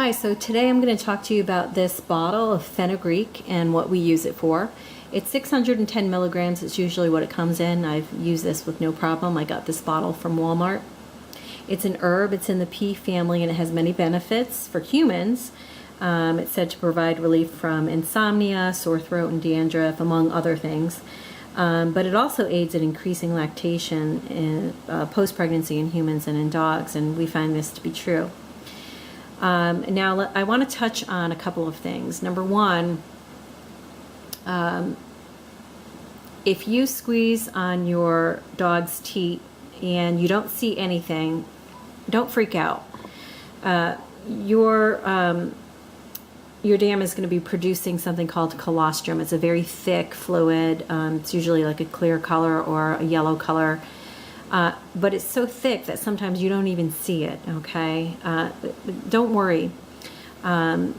Hi, so today I'm going to talk to you about this bottle of Fenugreek and what we use it for. It's 610 milligrams. It's usually what it comes in. I've used this with no problem. I got this bottle from Walmart. It's an herb. It's in the pea family and it has many benefits for humans. It's said to provide relief from insomnia, sore throat, and dandruff, among other things. But it also aids in increasing lactation in post-pregnancy in humans and in dogs, and we find this to be true. Now, I want to touch on a couple of things. Number one, if you squeeze on your dog's teat and you don't see anything, don't freak out. Your dam is going to be producing something called colostrum. It's a very thick fluid. It's usually like a clear color or a yellow color. But it's so thick that sometimes you don't even see it, okay? Don't worry. Well,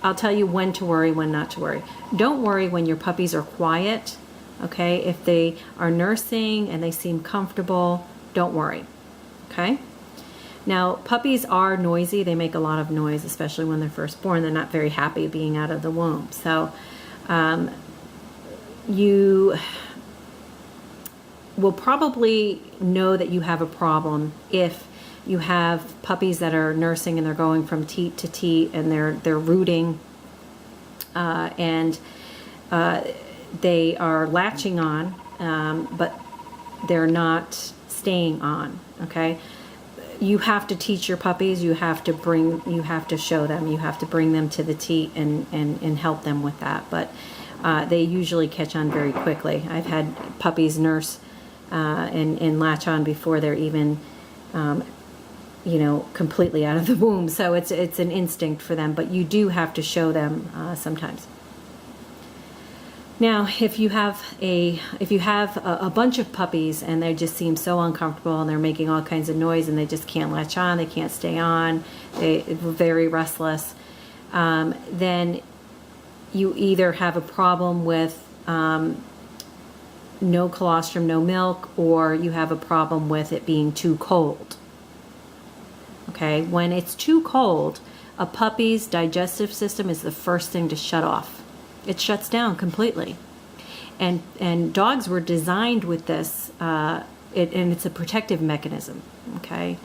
I'll tell you when to worry, when not to worry. Don't worry when your puppies are quiet, okay? If they are nursing and they seem comfortable, don't worry, okay? Now, puppies are noisy. They make a lot of noise, especially when they're first born. They're not very happy being out of the womb. So you will probably know that you have a problem if you have puppies that are nursing and they're going from teat to teat and they're rooting and they are latching on, but they're not staying on. Okay, you have to teach your puppies. You have to show them. You have to bring them to the teat and help them with that. But they usually catch on very quickly. I've had puppies nurse and latch on before they're even, completely out of the womb. So it's an instinct for them, but you do have to show them sometimes. Now, if you have a bunch of puppies and they just seem so uncomfortable and they're making all kinds of noise and they just can't latch on, they can't stay on, they're very restless, then you either have a problem with no colostrum, no milk, or you have a problem with it being too cold. Okay, when it's too cold, a puppy's digestive system is the first thing to shut off. It shuts down completely. And dogs were designed with this, and it's a protective mechanism, okay,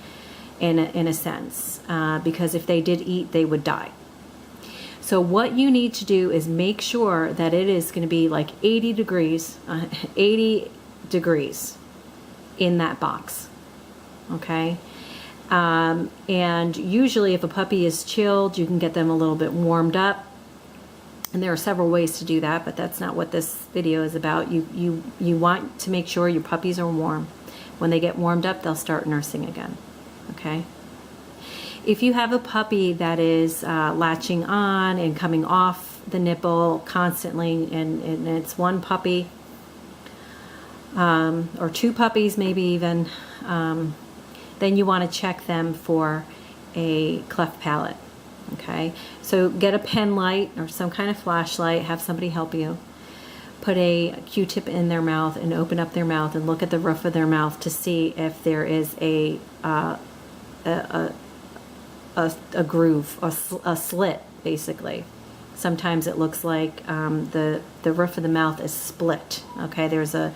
in a sense, because if they did eat, they would die. So what you need to do is make sure that it is going to be like 80 degrees in that box, okay? And usually if a puppy is chilled, you can get them a little bit warmed up. And there are several ways to do that, but that's not what this video is about. You want to make sure your puppies are warm. When they get warmed up, they'll start nursing again, okay? If you have a puppy that is latching on and coming off the nipple constantly, and it's one puppy or two puppies maybe even, then you want to check them for a cleft palate. Okay, so get a pen light or some kind of flashlight, have somebody help you. Put a Q-tip in their mouth and open up their mouth and look at the roof of their mouth to see if there is a groove, a slit, basically. Sometimes it looks like the roof of the mouth is split. Okay, there's a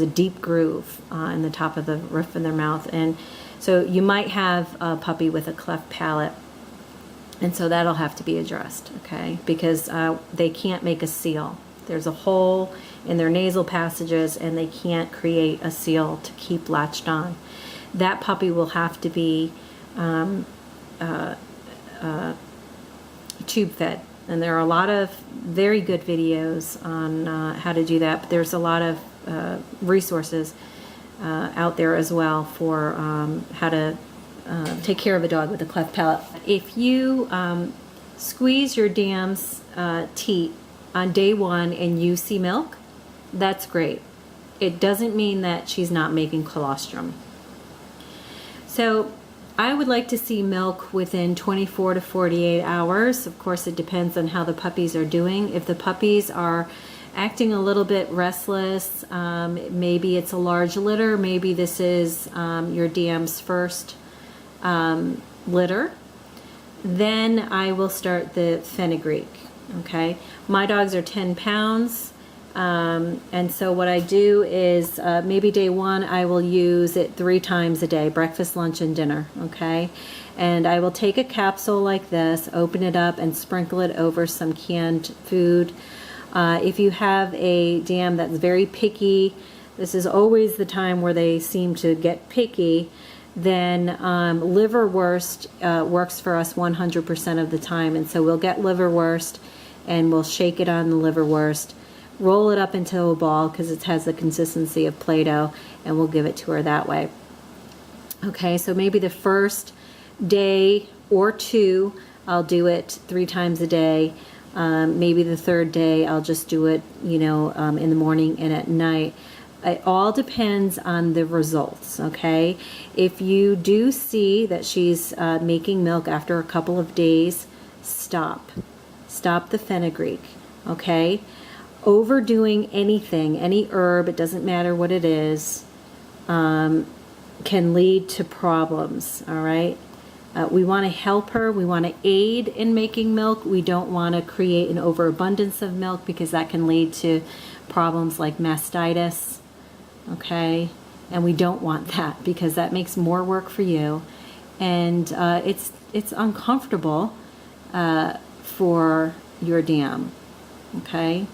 deep groove in the top of the roof of their mouth, and so you might have a puppy with a cleft palate, and so that'll have to be addressed. Okay, because they can't make a seal. There's a hole in their nasal passages, and they can't create a seal to keep latched on. That puppy will have to be tube fed, and there are a lot of very good videos on how to do that, but there's a lot of resources out there as well for how to take care of a dog with a cleft palate. If you squeeze your dam's teat on day one and you see milk, that's great. It doesn't mean that she's not making colostrum. So I would like to see milk within 24 to 48 hours. Of course, it depends on how the puppies are doing. If the puppies are acting a little bit restless, maybe it's a large litter, maybe this is your dam's first litter, Then I will start the Fenugreek. Okay, my dogs are 10 pounds. And so what I do is maybe day one I will use it 3 times a day, breakfast, lunch, and dinner, okay? And I will take a capsule like this, open it up, and sprinkle it over some canned food. If you have a dam that's very picky, this is always the time where they seem to get picky, then liverwurst works for us 100% of the time. And so we'll get liverwurst and we'll shake it on the liverwurst, roll it up into a ball because it has the consistency of Play-Doh, and we'll give it to her that way. Okay, so maybe the first day or 2 I'll do it 3 times a day. Maybe the 3rd day I'll just do it, you know, in the morning and at night. It all depends on the results, okay? If you do see that she's making milk after a couple of days, stop. Stop the Fenugreek, okay? Overdoing anything, any herb, it doesn't matter what it is, can lead to problems, all right? We want to help her. We want to aid in making milk. We don't want to create an overabundance of milk because that can lead to problems like mastitis, okay? And we don't want that because that makes more work for you. And it's uncomfortable for your dam, okay?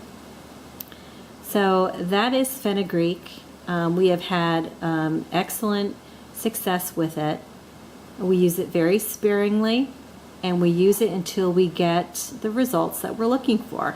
So that is Fenugreek. We have had excellent success with it. We use it very sparingly, and we use it until we get the results that we're looking for.